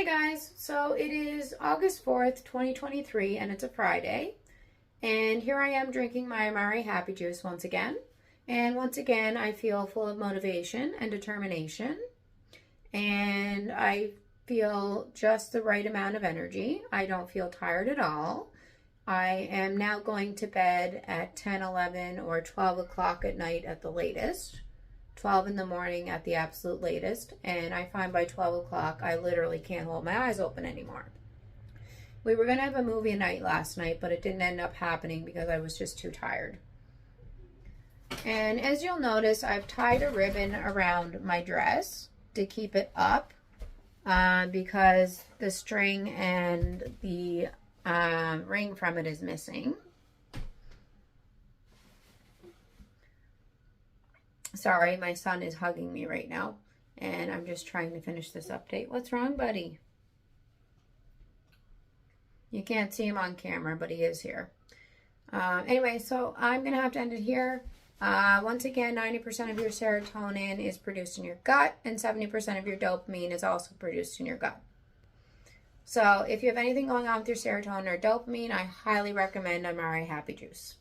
Guys, so it is August 4th, 2023, and it's a Friday. And here I am drinking my Amare Happy Juice once again. And once again, I feel full of motivation and determination. And I feel just the right amount of energy. I don't feel tired at all. I am now going to bed at 10, 11, or 12 o'clock at night at the latest. 12 in the morning at the absolute latest, and I find by 12 o'clock I literally can't hold my eyes open anymore. We were going to have a movie night last night, but it didn't end up happening because I was just too tired. And as you'll notice, I've tied a ribbon around my dress to keep it up because the string and the ring from it is missing. Sorry, my son is hugging me right now, and I'm just trying to finish this update. What's wrong, buddy? You can't see him on camera, but he is here. Anyway, so I'm going to have to end it here. Once again, 90% of your serotonin is produced in your gut, and 70% of your dopamine is also produced in your gut. So if you have anything going on with your serotonin or dopamine, I highly recommend Amare Happy Juice.